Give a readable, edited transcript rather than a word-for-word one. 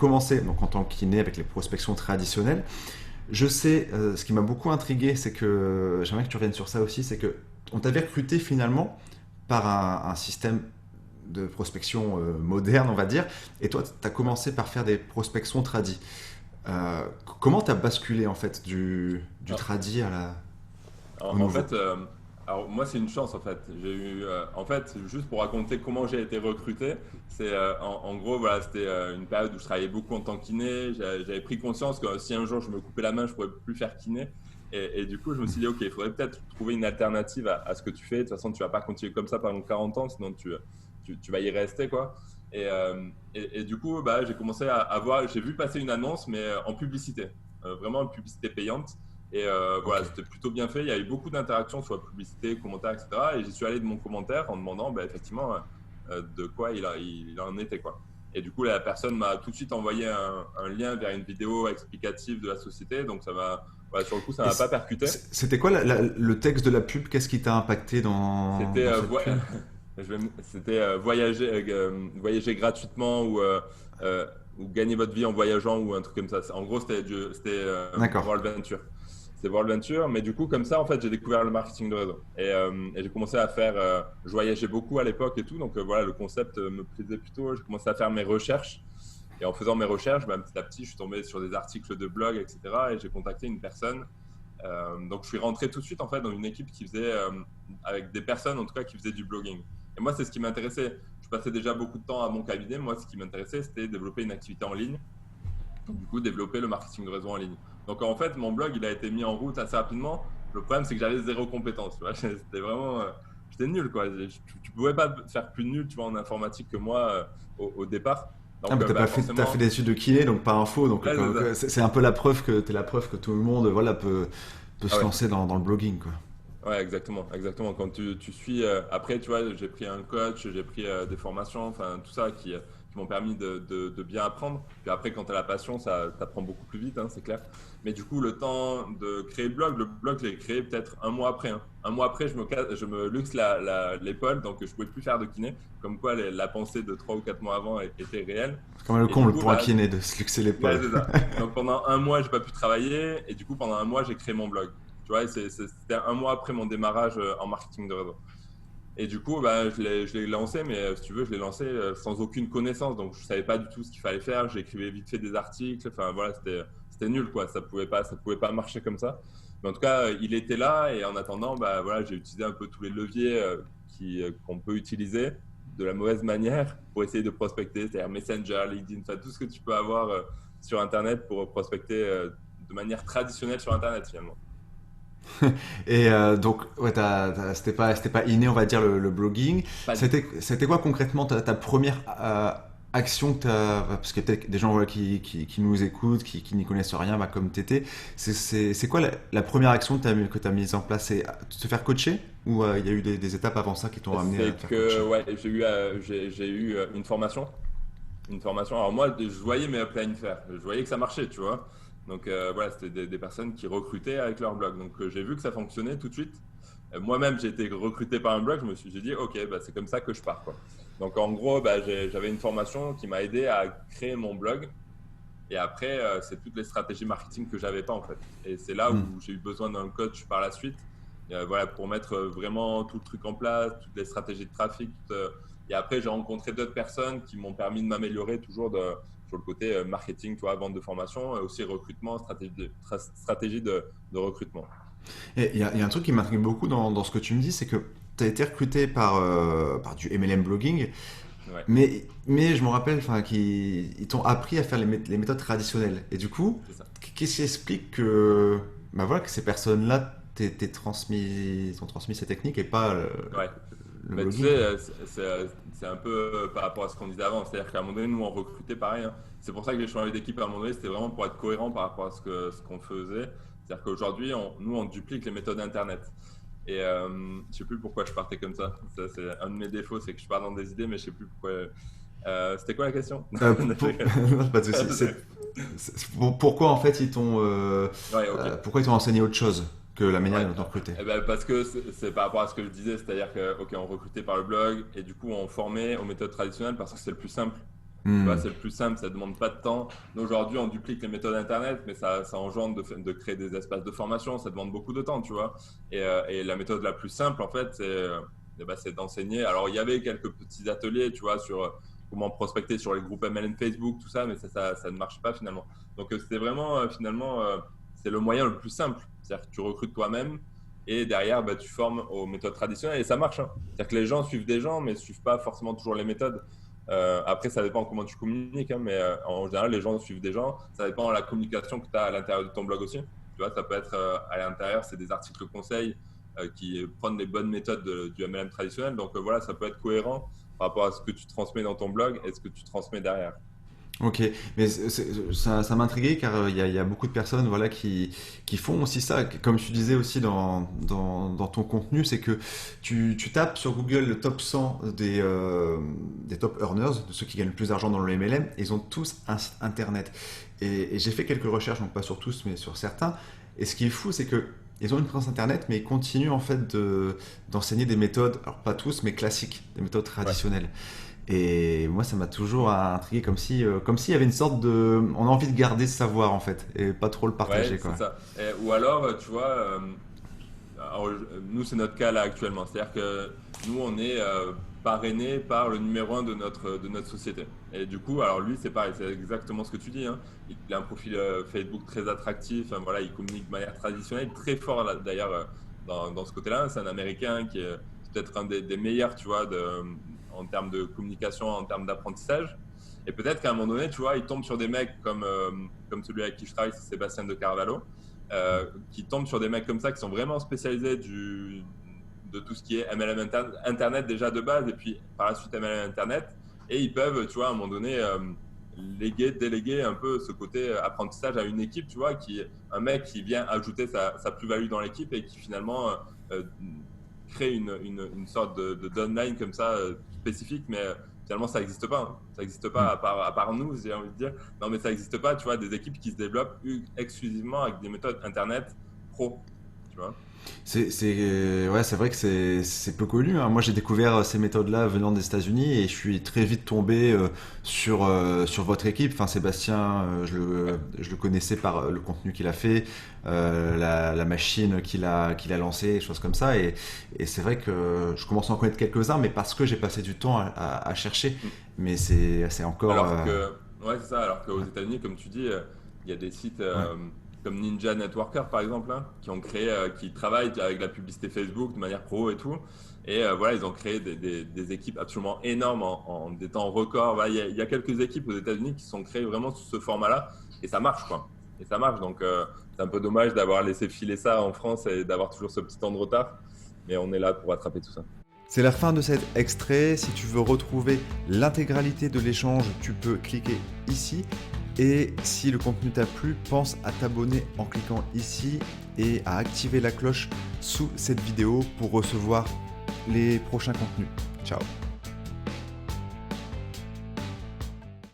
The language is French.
commencé donc, en tant que kiné avec les prospections traditionnelles. Je sais, ce qui m'a beaucoup intrigué, c'est que, j'aimerais que tu reviennes sur ça aussi, c'est que on t'avait recruté finalement par un système de prospection moderne, on va dire, et toi, tu as commencé par faire des prospections tradis. Comment tu as basculé en fait du Ah, tradi au En nouveau? fait, alors moi c'est une chance en fait. J'ai eu, en fait, juste pour raconter comment j'ai été recruté, c'est en gros voilà, c'était une période où je travaillais beaucoup en tant que kiné. J'avais pris conscience que si un jour je me coupais la main, je pourrais plus faire kiné. Et du coup, je me suis dit ok, il faudrait peut-être trouver une alternative à ce que tu fais. De toute façon, tu vas pas continuer comme ça pendant 40 ans, sinon tu vas y rester quoi. Et du coup, bah, j'ai commencé à voir, j'ai vu passer une annonce, mais en publicité, vraiment une publicité payante. Et Ok. voilà, c'était plutôt bien fait. Il y a eu beaucoup d'interactions sur la publicité, commentaires, etc. Et j'y suis allé de mon commentaire en demandant bah, effectivement de quoi il en était. Quoi. Et du coup, la personne m'a tout de suite envoyé un lien vers une vidéo explicative de la société. Donc, voilà, sur le coup, ça Et m'a pas percuté. c'était quoi le texte de la pub? Qu'est-ce qui t'a impacté C'était dans cette pub? c'était voyager gratuitement euh, ou gagner votre vie en voyageant ou un truc comme ça. En gros, c'était D'accord. World Venture. C'était World Venture, mais du coup, comme ça, en fait, j'ai découvert le marketing de réseau. Et j'ai commencé à faire. Je voyageais beaucoup à l'époque et tout, donc voilà, le concept me plaisait plutôt. J'ai commencé à faire mes recherches. Et en faisant mes recherches, bah, petit à petit, je suis tombé sur des articles de blog, etc. Et j'ai contacté une personne donc, je suis rentré tout de suite en fait dans une équipe qui faisait, avec des personnes en tout cas qui faisaient du blogging. Et moi, c'est ce qui m'intéressait. Je passais déjà beaucoup de temps à mon cabinet. Moi, ce qui m'intéressait, c'était développer une activité en ligne. Donc, du coup, développer le marketing de réseau en ligne. Donc, en fait, mon blog, il a été mis en route assez rapidement. Le problème, c'est que j'avais zéro compétence. Tu vois c'était vraiment, j'étais nul quoi. Tu pouvais pas faire plus nul, tu vois, en informatique que moi au départ. Ah, Donc, mais bah, t'as fait des forcément, études de kiné, donc pas info, donc ouais, c'est ça. c'est un peu la preuve que t'es la preuve que tout le monde, voilà, peut Ah se ouais. lancer dans le blogging, quoi. Ouais, exactement, exactement. Quand tu suis, après, tu vois, j'ai pris un coach, j'ai pris des formations, enfin, tout ça qui m'ont permis de bien apprendre. Puis après, quand tu as la passion, ça t'apprend beaucoup plus vite, hein, c'est clair. Mais du coup, le temps de créer le blog, je l'ai créé peut-être un mois après. Hein. Un mois après, je me luxe l'épaule, donc je pouvais plus faire de kiné. Comme quoi, la pensée de 3 ou 4 mois avant était réelle. C'est quand même le Et du comble coup, pour un bah, kiné de se luxer ouais, l'épaule. c'est ça. Donc pendant un mois, j'ai pas pu travailler et du coup pendant un mois, j'ai créé mon blog. Tu vois, c'était un mois après mon démarrage en marketing de réseau. Et du coup, bah, je l'ai lancé, mais si tu veux, je l'ai lancé sans aucune connaissance. Donc je savais pas du tout ce qu'il fallait faire. J'écrivais vite fait des articles. Enfin voilà, c'était nul quoi. Ça pouvait pas marcher comme ça. Mais en tout cas, il était là et en attendant, bah voilà, j'ai utilisé un peu tous les leviers qu'on peut utiliser de la mauvaise manière pour essayer de prospecter, c'est-à-dire Messenger, LinkedIn, enfin tout ce que tu peux avoir sur Internet pour prospecter de manière traditionnelle sur Internet finalement. Et donc, ouais, c'était pas inné, on va dire, le blogging. Pas du tout. C'était quoi concrètement ta première action que t'as, parce qu'il y a peut-être des gens voilà, qui nous écoutent, qui n'y connaissent rien, bah, comme t'étais. C'est quoi la première action que t'as mise en place? C'est te faire coacher? Ou il y a eu des étapes avant ça qui t'ont amené à te C'est faire coacher? que ouais, j'ai eu une formation. Une formation. Alors moi, je voyais mes uplines faire. Je voyais que ça marchait, tu vois. Donc voilà, c'était des personnes qui recrutaient avec leur blog. Donc j'ai vu que ça fonctionnait tout de suite. Moi-même, j'ai été recruté par un blog. J'ai dit, ok, bah, c'est comme ça que je pars, quoi. Donc en gros, bah, j'avais une formation qui m'a aidé à créer mon blog. Et après, c'est toutes les stratégies marketing que j'avais pas en fait. Et c'est là Hmm. où j'ai eu besoin d'un coach par la suite, voilà, pour mettre vraiment tout le truc en place, toutes les stratégies de trafic. Et après, j'ai rencontré d'autres personnes qui m'ont permis de m'améliorer toujours sur le côté marketing, tu vois, vente de formation, et aussi recrutement, stratégie de recrutement. Et il y a un truc qui m'intrigue beaucoup dans ce que tu me dis, c'est que tu as été recruté par du MLM blogging, Ouais, mais je me rappelle enfin, qu'ils t'ont appris à faire les méthodes traditionnelles. Et du coup, c'est ça. qu'est-ce qui explique que, bah voilà, que ces personnes-là t'ont transmis ces techniques et pas Ouais. le Mais tu blogging, sais, quoi. c'est un peu par rapport à ce qu'on disait avant. C'est-à-dire qu'à un moment donné, nous, on recrutait pareil. Hein. C'est pour ça que j'ai changé d'équipe à un moment donné. C'était vraiment pour être cohérent par rapport à ce qu'on faisait. C'est-à-dire qu'aujourd'hui, nous, on duplique les méthodes Internet. Et je sais plus pourquoi je partais comme ça. Ça, c'est un de mes défauts, c'est que je pars dans des idées, mais je sais plus pourquoi. C'était quoi la question? Non, pas de souci. Pourquoi en fait Ouais, ok. pourquoi ils t'ont enseigné autre chose que la manière Ouais, dont ils t'ont recruté? eh ben parce que c'est par rapport à ce que je disais, c'est-à-dire que ok, on recrutait par le blog et du coup on formait aux méthodes traditionnelles parce que c'est le plus simple. Tu vois, Hmm. c'est le plus simple, ça ne demande pas de temps. Nous, aujourd'hui, on duplique les méthodes Internet, mais ça engendre de créer des espaces de formation, ça demande beaucoup de temps, tu vois. Et la méthode la plus simple, en fait, c'est d'enseigner. Alors, il y avait quelques petits ateliers, tu vois, sur comment prospecter sur les groupes MLM Facebook, tout ça, mais ça ne marche pas finalement. Donc, c'était vraiment, finalement, c'est le moyen le plus simple. C'est-à-dire que tu recrutes toi-même et derrière, bah, tu formes aux méthodes traditionnelles et ça marche, hein. C'est-à-dire que les gens suivent des gens, mais ne suivent pas forcément toujours les méthodes. Après, ça dépend comment tu communiques, hein, mais en général, les gens suivent des gens. Ça dépend de la communication que tu as à l'intérieur de ton blog aussi. Tu vois, ça peut être à l'intérieur, c'est des articles conseils qui prennent les bonnes méthodes du MLM traditionnel. Donc voilà, ça peut être cohérent par rapport à ce que tu transmets dans ton blog et ce que tu transmets derrière. Ok, mais ça m'intriguait car il y a beaucoup de personnes voilà, qui font aussi ça. Comme tu disais aussi dans ton contenu, c'est que tu tapes sur Google le top 100 des top earners, de ceux qui gagnent le plus d'argent dans le MLM, et ils ont tous un site internet. Et j'ai fait quelques recherches, donc pas sur tous, mais sur certains. Et ce qui est fou, c'est que ils ont une présence internet, mais ils continuent en fait d'enseigner des méthodes, alors pas tous, mais classiques, des méthodes Ouais. traditionnelles. Et moi, ça m'a toujours intrigué, comme s'il y avait une sorte de, on a envie de garder ce savoir en fait, et pas trop le Ouais, partager c'est quoi. ça. Ou alors, tu vois, alors, nous, c'est notre cas là actuellement. C'est-à-dire que nous, on est parrainé par le numéro un de notre société. Et du coup, alors lui, c'est pareil, c'est exactement ce que tu dis, hein. Il a un profil Facebook très attractif. Enfin, voilà, il communique de manière traditionnelle, très fort d'ailleurs dans ce côté-là. C'est un Américain qui est peut-être un des meilleurs, tu vois, en termes de communication, en termes d'apprentissage. Et peut-être qu'à un moment donné, tu vois, il tombe sur des mecs comme celui avec qui je travaille, c'est Sébastien de Carvalho, qui tombent sur des mecs comme ça qui sont vraiment spécialisés de tout ce qui est MLM Internet déjà de base et puis par la suite MLM Internet. Et ils peuvent, tu vois, à un moment donné, déléguer un peu ce côté apprentissage à une équipe, tu vois, un mec qui vient ajouter sa plus-value dans l'équipe et qui finalement euh, crée une sorte de downline comme ça spécifique, mais finalement ça n'existe pas, hein. Ça n'existe pas Hmm. à part nous, j'ai envie de dire. Non, mais ça n'existe pas, tu vois, des équipes qui se développent exclusivement avec des méthodes Internet pro, tu vois. Ouais, c'est vrai que c'est peu connu, hein. Moi, j'ai découvert ces méthodes-là venant des États-Unis et je suis très vite tombé sur votre équipe. Enfin, Sébastien, Ouais. je le connaissais par le contenu qu'il a fait, la machine qu'il a lancée, des choses comme ça. Et c'est vrai que je commence à en connaître quelques-uns, mais parce que j'ai passé du temps à chercher. Mm. Mais c'est encore. Alors que, ouais, c'est ça. Alors qu'aux Ouais, États-Unis, comme tu dis, il y a des sites ouais. comme Ninja Networker, par exemple, hein, qui ont créé, qui travaillent avec la publicité Facebook de manière pro et tout. Et voilà, ils ont créé des équipes absolument énormes en des temps records. Voilà, il y a quelques équipes aux États-Unis qui sont créées vraiment sous ce format-là. Et ça marche, quoi. Et ça marche. Donc, c'est un peu dommage d'avoir laissé filer ça en France et d'avoir toujours ce petit temps de retard. Mais on est là pour rattraper tout ça. C'est la fin de cet extrait. Si tu veux retrouver l'intégralité de l'échange, tu peux cliquer ici. Et si le contenu t'a plu, pense à t'abonner en cliquant ici et à activer la cloche sous cette vidéo pour recevoir les prochains contenus. Ciao.